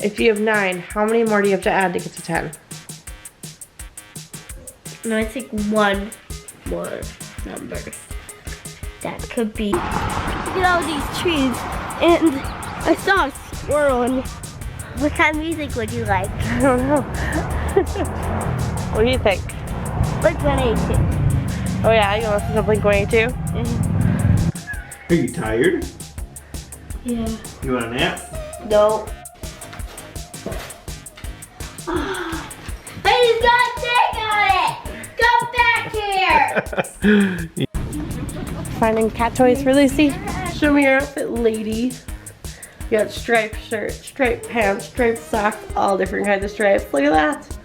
If you have 9, how many more do you have to add to get to 10? No, I think one more number. That could be. Look at all these trees, and I saw a squirrel. And what kind of music would you like? I don't know. What do you think? Blink-182. Oh yeah, you want to listen to Blink-182? Are you tired? Yeah. You want a nap? No. I just got a dick on it! Come back here! Finding cat toys for Lucy? Show me your outfit, lady. You got striped shirt, striped pants, striped socks, all different kinds of stripes. Look at that.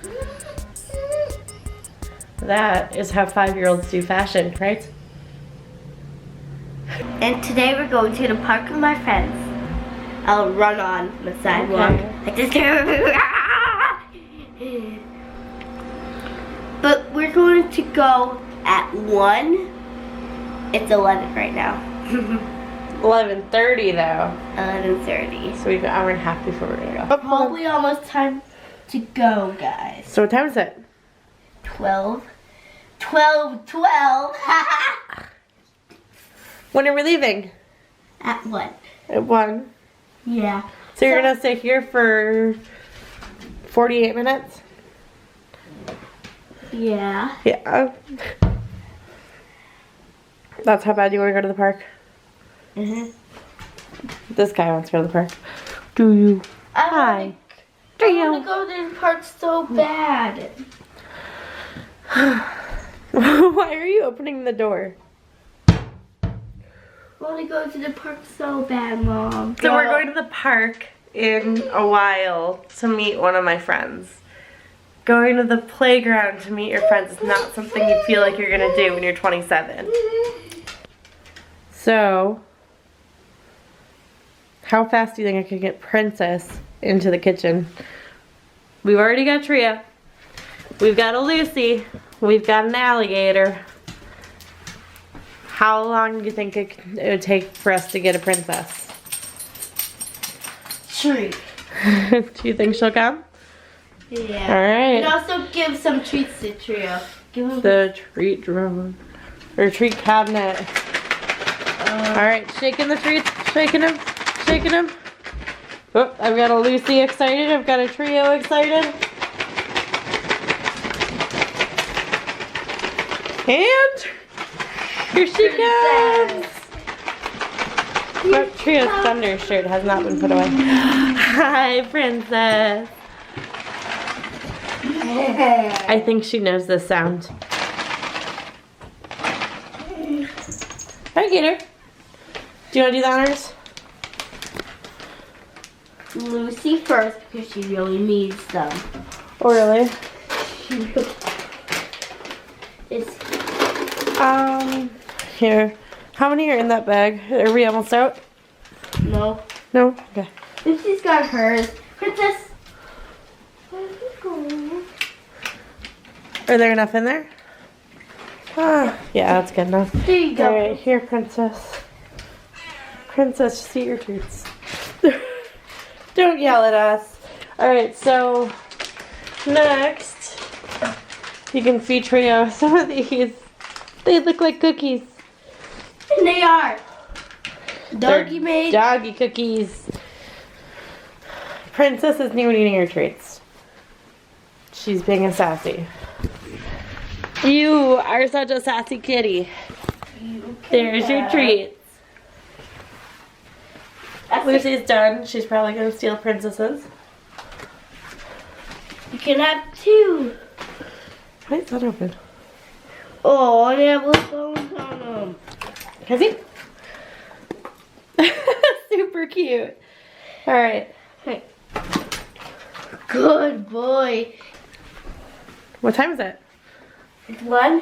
That is how 5-year-olds do fashion, right? And today we're going to the park with my friends. I'll run on the sidewalk. Okay. Like this. But we're going to go at 1. It's 11 right now. 11:30 though. 11:30. So we've got an hour and a half before we're gonna go. Probably almost time to go, guys. So what time is it? 12. When are we leaving? At 1. At 1. Yeah. So you're gonna stay here for 48 minutes? Yeah. Yeah. That's how bad you want to go to the park? This guy wants to go to the park. Do you? Hi. Do I you? want to go to the park so bad. Why are you opening the door? I want to go to the park so bad, Mom. So we're going to the park in a while to meet one of my friends. Going to the playground to meet your friends is not something you feel like you're going to do when you're 27. So, how fast do you think I could get Princess into the kitchen? We've already got Tria. We've got a Lucy. We've got an alligator. How long do you think it would take for us to get a Princess? 3. Do you think she'll come? Yeah. Alright. And also give some treats to Trio. Give him The treat drum. Or treat cabinet. Alright, shaking the treats. Shaking them. Shaking them. Oh, I've got a Lucy excited. I've got a Trio excited. And here she comes. But Trio's thunder shirt has not been put away. Hi, Princess. I think she knows this sound. Hi, Gator. Do you want to do the honors? Lucy first because she really needs them. Oh, really? Here. How many are in that bag? Are we almost out? No. No? Okay. Lucy's got hers. Princess. Where are you going? Are there enough in there? Ah, yeah, that's good enough. There you go. Alright, here, Princess. Princess, just eat your treats. Don't yell at us. Alright, so next, you can feed Trio some of these. They look like cookies. And they are. Doggy They're made. doggy cookies. Princess isn't even eating her treats. She's being a sassy. You are such a sassy kitty. There's your treats. Lucy's done. She's probably going to steal Princess's. You can have 2. Why is that open? Oh, they have little bones on them. Has he? Super cute. Alright. Hey. Good boy. What time is it? It's 1.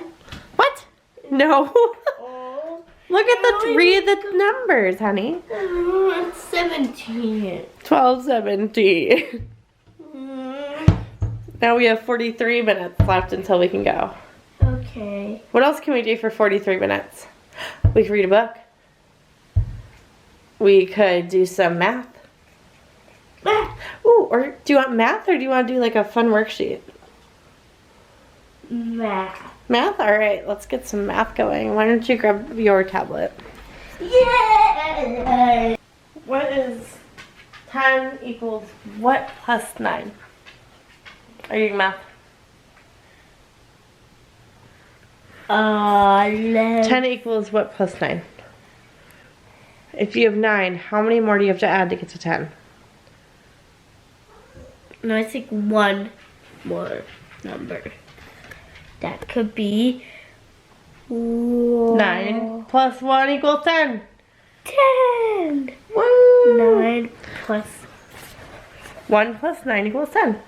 What? No. Oh. Look at the 3 of the numbers, honey. It's 17. 12, 17. Now we have 43 minutes left until we can go. Okay. What else can we do for 43 minutes? We could read a book. We could do some math. Ooh, Or do you want math or do you want to do like a fun worksheet? Math. Math? Alright, let's get some math going. Why don't you grab your tablet? Yeah! What is 10 equals what plus 9? Are you doing math? 10 equals what plus 9? If you have 9, how many more do you have to add to get to 10? No, I think one more number. That could be 9 plus 1 equals 10. 10. Woo! 9 plus 1 plus 9 equals 10.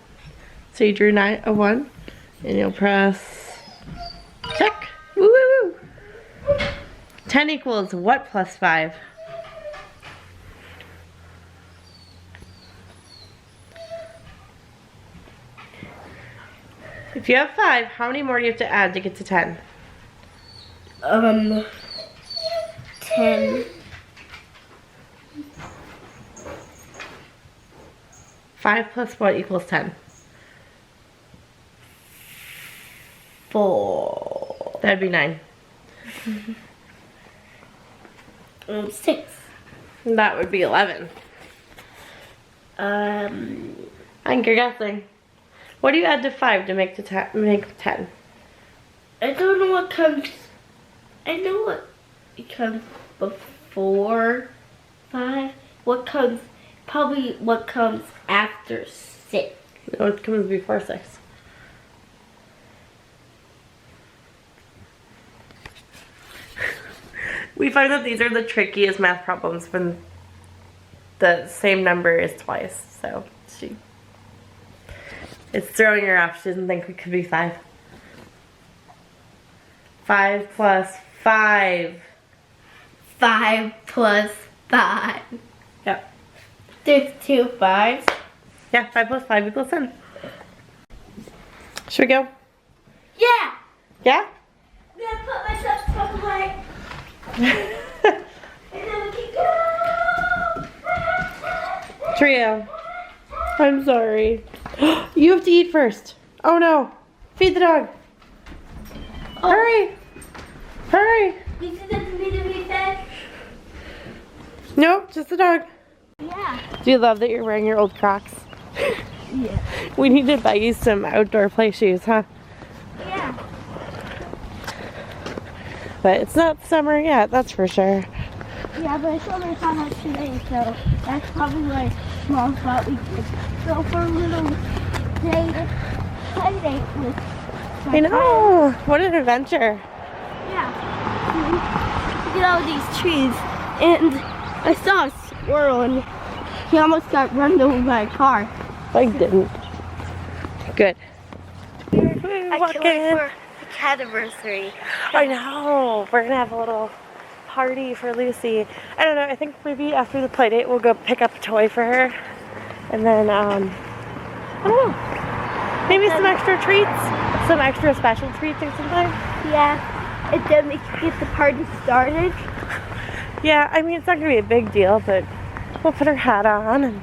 So you drew a 1 and you'll press check. Woo woo woo. 10 equals what plus 5? If you have 5, how many more do you have to add to get to 10? 10. 5 plus what equals 10? 4. That'd be 9. 6. That would be 11. I think you're guessing. What do you add to 5 to make 10? I don't know what comes. I know what it comes before 5. What comes? Probably what comes after 6. No, it comes before 6. We find that these are the trickiest math problems when the same number is twice. So it's throwing her off. She doesn't think it could be 5. 5 plus 5. 5 plus 5. Yep. There's 2 5s. Yeah, 5 plus 5 equals 10. Should we go? Yeah. Yeah? I'm gonna put my stuff away. And then we can go. Trio. I'm sorry. You have to eat first. Oh no. Feed the dog. Oh. Hurry. Hurry. You said that to me to be fed? Nope, just the dog. Yeah. Do you love that you're wearing your old Crocs? Yeah. We need to buy you some outdoor play shoes, huh? Yeah. But it's not summer yet, that's for sure. Yeah, but it's only hot out today, so that's probably why Mom thought we could go for a little play date with my I know. What an adventure. Yeah. Look at all these trees, and I saw a squirrel, and he almost got run over by a car. I didn't. Good. I can't wait for the cativersary. I know. We're gonna have a little party for Lucy. I don't know. I think maybe after the play date we'll go pick up a toy for her, and then I don't know. Maybe some extra treats, some extra special treats or something. Yeah, and then we can get the party started. Yeah, I mean it's not gonna be a big deal, but we'll put her hat on and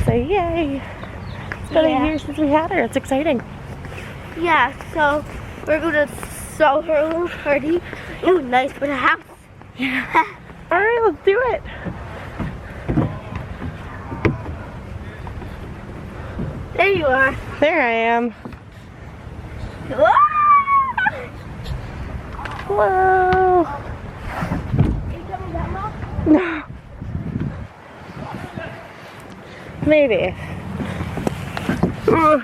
say yay. It's been a year since we had her. It's exciting. Yeah, so we're gonna throw her a little party. Ooh, nice for the house. Yeah. All right, let's do it. There you are. There I am. Whoa. Are you coming down, Mom? No. Maybe. Oh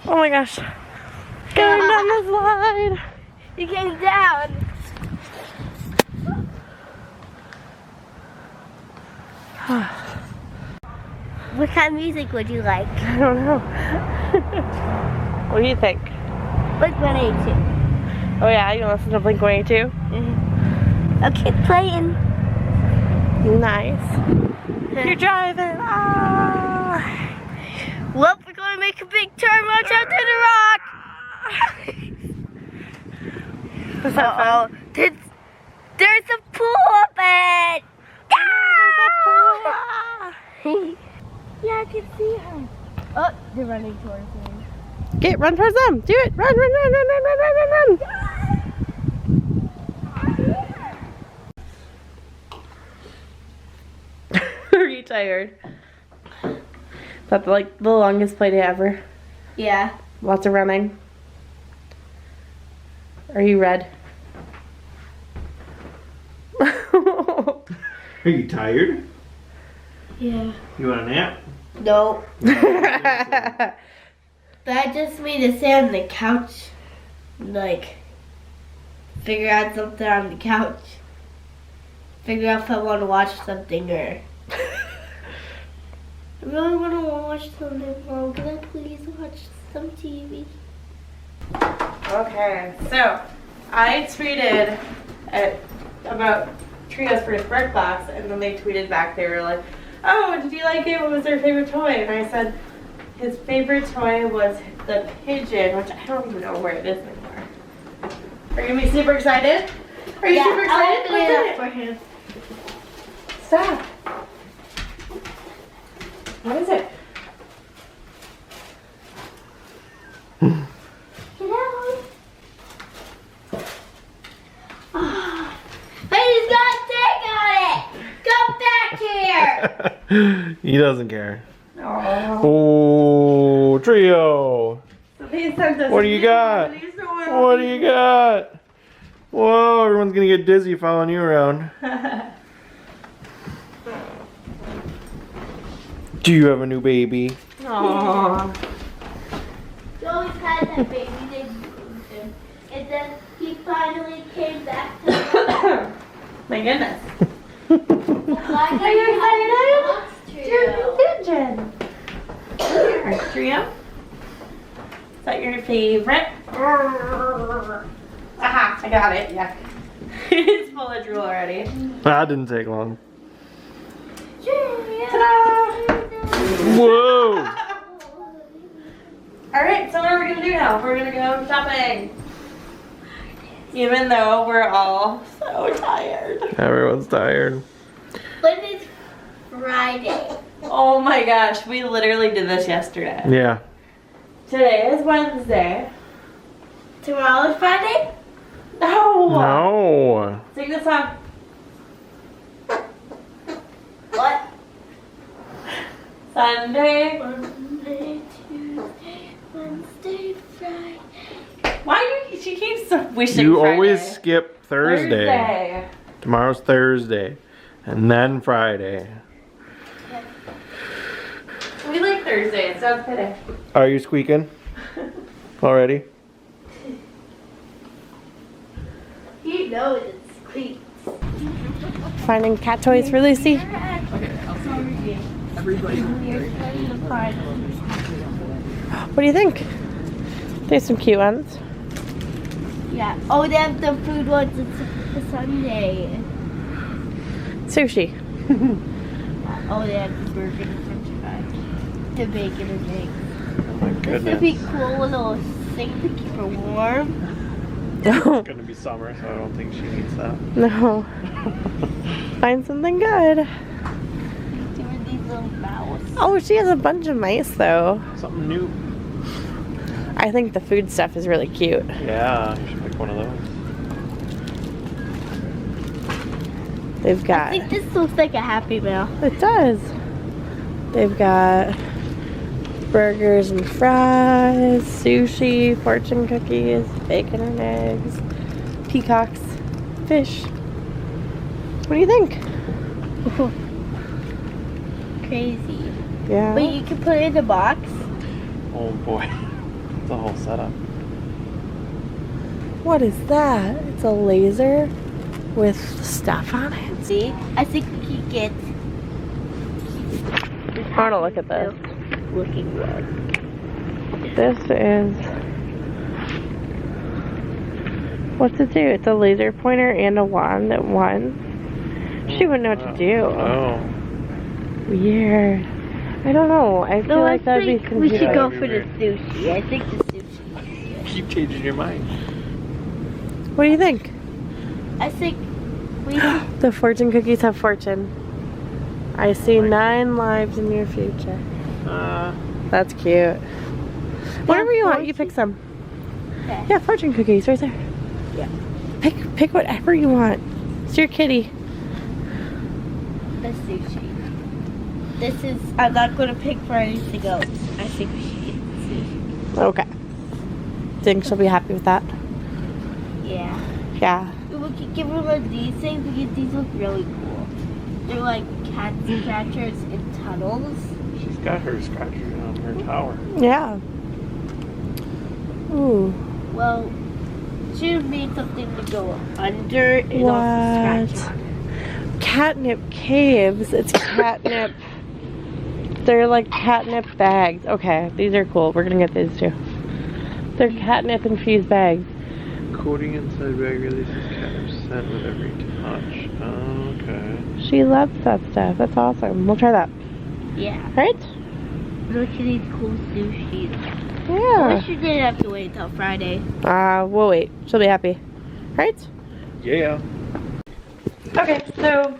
my gosh. Going down the slide. You came down. What kind of music would you like? I don't know. What do you think? Like 182. Oh yeah, you listen to Blink-182? Okay, playing. Nice. You're driving. Ah. Well, we're going to make a big turn. Watch out to the rock. Was that fun? There's a pool open. Ah! Yeah, I can see her. Oh, they're running towards me. Get, run towards them. Do it. Run, run, run, run, run, run, run, run, run. Are you tired? That's like the longest play day ever. Yeah. Lots of running. Are you red? Are you tired? Yeah. You want a nap? No. But I just made to sit on the couch, like, figure out something on the couch. Figure out if I want to watch something or... I really want to watch something, Mom. Can I please watch some TV? Okay, so I tweeted about Trio's first break box, and then they tweeted back. They were like, "Oh, did you like it? What was their favorite toy?" And I said his favorite toy was the pigeon, which I don't even know where it is anymore. Are you gonna be super excited? Are you super excited? I'll open it up for him. Stop. What is it? Get out. Oh, he's got a tag on it. Come back here. He doesn't care. Oh. Oh, Trio. So they sent us. What do you got? What do you got? Whoa, everyone's gonna get dizzy following you around. Do you have a new baby? Aww. We always had that baby, they moved him. And then he finally came back to life. My goodness. Why Are you excited? Trio? You're a pigeon. Here, Trio. Is that your favorite? Aha, I got it. Yeah. It's full of drool already. That didn't take long. Ta-da! Whoa! Alright, so what are we going to do now? We're going to go shopping. Even though we're all so tired. Everyone's tired. When is Friday? Oh my gosh, we literally did this yesterday. Yeah. Today is Wednesday. Tomorrow is Friday? No! No. Sing the song. What? Sunday. Monday, Tuesday, Wednesday, Friday. Why do she keeps wishing You Friday? always skip Thursday. Thursday. Tomorrow's Thursday. And then Friday. We like Thursday. It sounds pretty. Are you squeaking? Already? You know it squeaks. Finding cat toys for Lucy. What do you think? There's some cute ones. Yeah. Oh, they have the food ones. It's Sunday. Sushi. Oh, they have the burger and french fries. The bacon and eggs. Oh my This would be cool little thing to keep her warm. It's gonna be summer, so I don't think she needs that. No. Find something good. Doing these little mouse. Oh, she has a bunch of mice though. Something new. I think the food stuff is really cute. Yeah, you should pick one of those. They've I got. think this looks like a Happy Meal. It does. They've got burgers and fries, sushi, fortune cookies, bacon and eggs, peacocks, fish. What do you think? Crazy. Yeah. But you can put it in a box. Oh boy. It's a whole setup. What is that? It's a laser with stuff on it. See? I think we can get. I want to look at this. Looking one. This is. What's it do? It's a laser pointer and a wand at one. She wouldn't know what to do. Oh. Weird. I don't know. I feel like that'd be we should confusing. go That'd for be the sushi. I think the sushi. Keep changing your mind. What do you think? I think we. The fortune cookies have fortune. I see 9 lives in your future. That's cute. Whatever you want, you pick some. Okay. Yeah, fortune cookies right there. Yeah. Pick whatever you want. It's your kitty. The sushi. This is, I'm not going to pick for anything else. I think we should get sushi. Okay. Think she'll be happy with that? Yeah. Yeah. We could give her one of these things because these look really cool. They're like cat scratchers in tunnels. She's got her scratcher on her tower. Yeah. Ooh. Well, she have made something to go under and also What? scratch on it. Catnip caves. It's catnip. They're like catnip bags. Okay, these are cool. We're gonna get these too. They're catnip infused bags. Coating inside bag releases catnip scent with every touch. Okay. She loves that stuff. That's awesome. We'll try that. Yeah. Right? Look at these cool sushis. I Yeah. wish you didn't have to wait until Friday. We'll wait. She'll be happy. Right? Yeah. Okay, so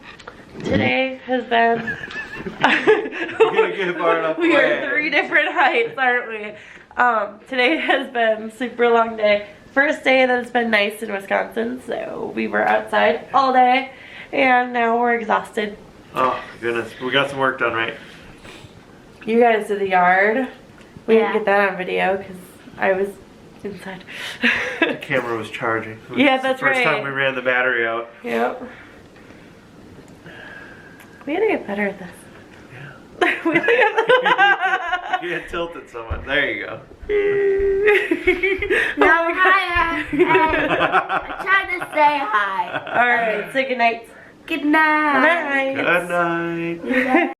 today has been we are 3 different heights, aren't we? Today has been a super long day. First day that it's been nice in Wisconsin, so we were outside all day, and now we're exhausted. Oh goodness, we got some work done, right? You guys did the yard. We Yeah. didn't get that on video because I was inside. The camera was charging. Yeah, that's First right. time we ran the battery out. Yep. We gotta get better at this. Yeah. We gotta get You had tilted somewhat. There you go. No, hi. I'm trying to say hi. Alright, say goodnight. Good night. Good night. Good night.